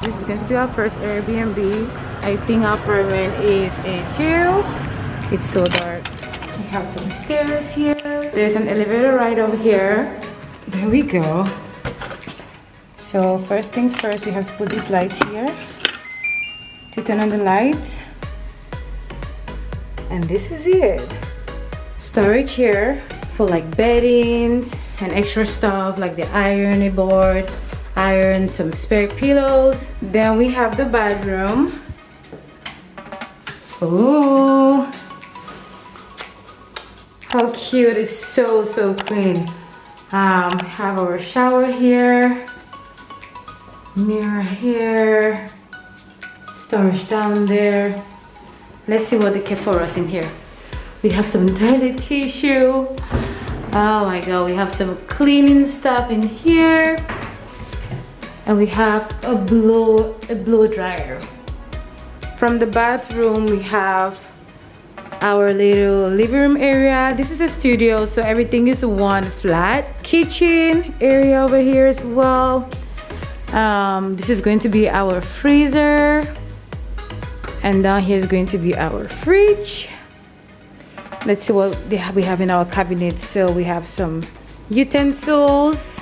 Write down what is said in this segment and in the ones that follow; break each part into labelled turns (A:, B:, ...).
A: This is going to be our first Airbnb. I think our apartment is a 2. It's so dark. We have some stairs here. There's an elevator right over here. There we go. So first things first, we have to put this light here to turn on the lights. And this is it. Storage here for like beddings and extra stuff like the ironing board, some spare pillows. Then we have the bedroom. Ooh, how cute! It's so clean. Have our shower here, mirror here, storage down there. Let's see what they kept for us in here. We have some toilet tissue. Oh my god, we have some cleaning stuff in here. And we have a blow dryer. From the bathroom, we have our little living room area. This is a studio, so everything is one flat. Kitchen area over here as well. This is going to be our freezer. And down here is going to be our fridge. Let's see what we have in our cabinet. So we have some utensils,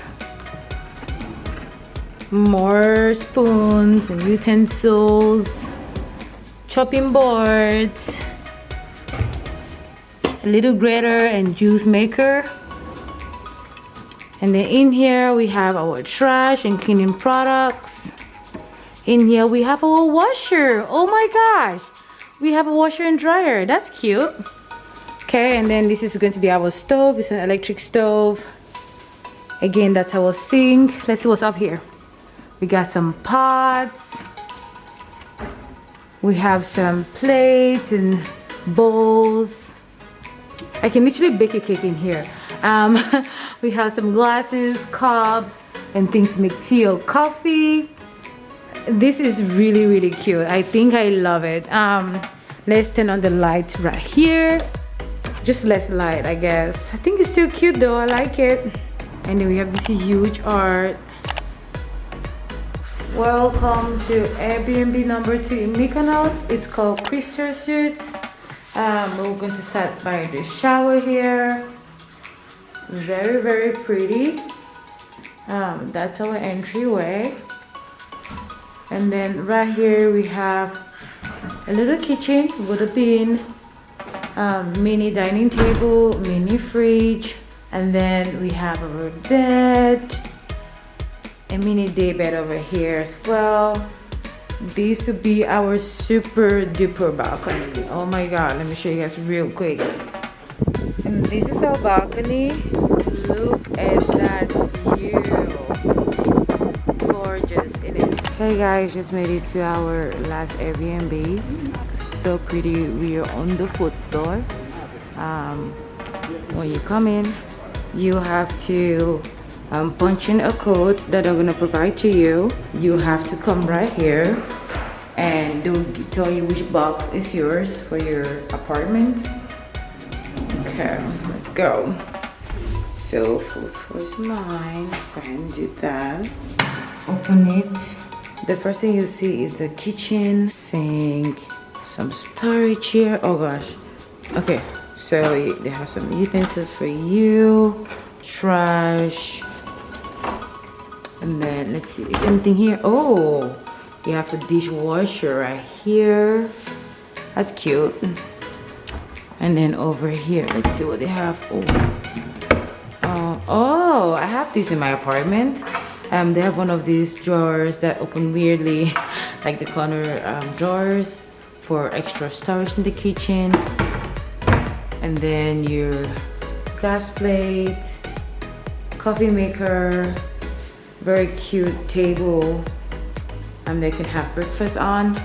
A: more spoons and utensils, chopping boards, a little grater and juice maker. And then in here we have our trash and cleaning products. In here we have our washer. Oh my gosh, we have a washer and dryer. That's cute. Okay, and then this is going to be our stove. It's an electric stove. Again, that's our sink. Let's see what's up here. We got some pots. We have some plates and bowls. I can literally bake a cake in here. We have some glasses, cups, and things to make tea or coffee. This is really cute. I think I love it. Let's turn on the light right here. Just less light, I guess. I think it's still cute though. I like it. And then we have this huge art. Welcome to Airbnb number 2 in Mykonos. It's called Crystal Suites. We're going to start by the shower here. Very pretty. That's our entryway. And then right here we have a little kitchen with a bin, mini dining table, mini fridge, and then we have our bed, a mini day bed over here as well. This would be our super duper balcony. Oh my god, let me show you guys real quick. And this is our balcony. Look at that view. Gorgeous it is. Hey guys, just made it to our last Airbnb. So pretty. We are on the 4th floor. When you come in, you have to punch in a code that I'm gonna provide to you. You have to come right here and they'll tell you which box is yours for your apartment. Okay, let's go. So 4th floor is mine. Let's go ahead and do that. Open it. The first thing you see is the kitchen, sink, some storage here. Oh gosh. Okay, so they have some utensils for you, trash, and then let's see, is anything here? Oh, you have a dishwasher right here. That's cute. And then over here, let's see what they have. Oh, I have this in my apartment. They have one of these drawers that open weirdly, like the corner drawers for extra storage in the kitchen. And then your gas plate, coffee maker, very cute table. They can have breakfast on.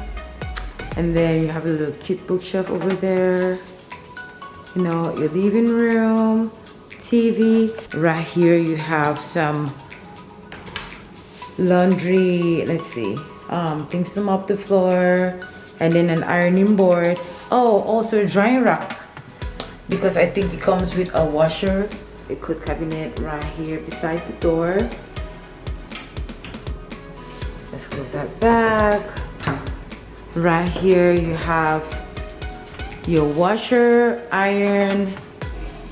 A: And then you have a little cute bookshelf over there. You know, your living room, TV. Right here you have some laundry, let's see, things to mop the floor, and then an ironing board. Oh, also a drying rack, because I think it comes with a washer. A coat cabinet right here beside the door. Let's close that back. Right here you have your washer, iron.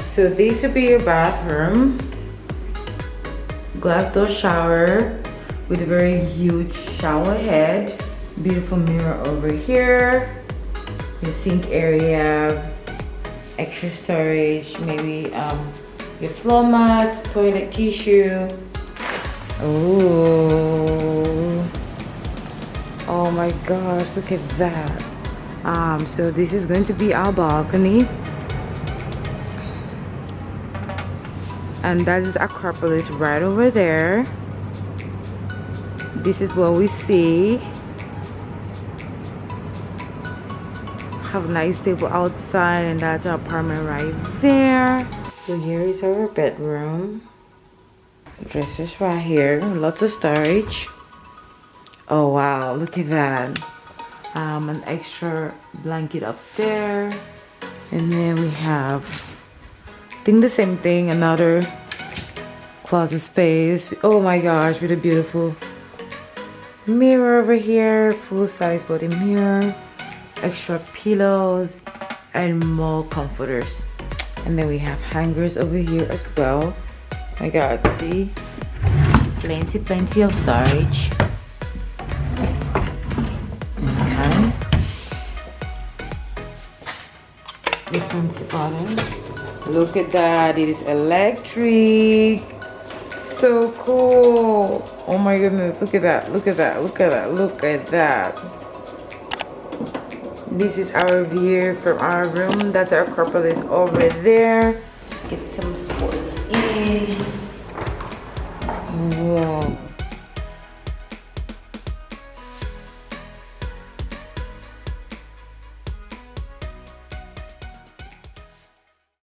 A: So this will be your bathroom. Glass door shower with a very huge shower head. Beautiful mirror over here. Your sink area, extra storage, maybe your floor mat, toilet tissue. Oh my gosh, look at that. So this is going to be our balcony. And that is Acropolis right over there. This is what we see. Have a nice table outside, and that's our apartment right there. So here is our bedroom. Dressers right here, lots of storage. Oh wow, look at that. An extra blanket up there. And then we have, I think the same thing, another closet space. Oh my gosh, with a beautiful mirror over here, full-size body mirror, extra pillows, and more comforters. And then we have hangers over here as well. My god, see? Plenty of storage. Okay. The fancy bottom. Look at that, it is electric. So cool. Oh my goodness, look at that, look at that, look at that, look at that. This is our view from our room. That's our Acropolis over there. Let's get some sports in. Whoa.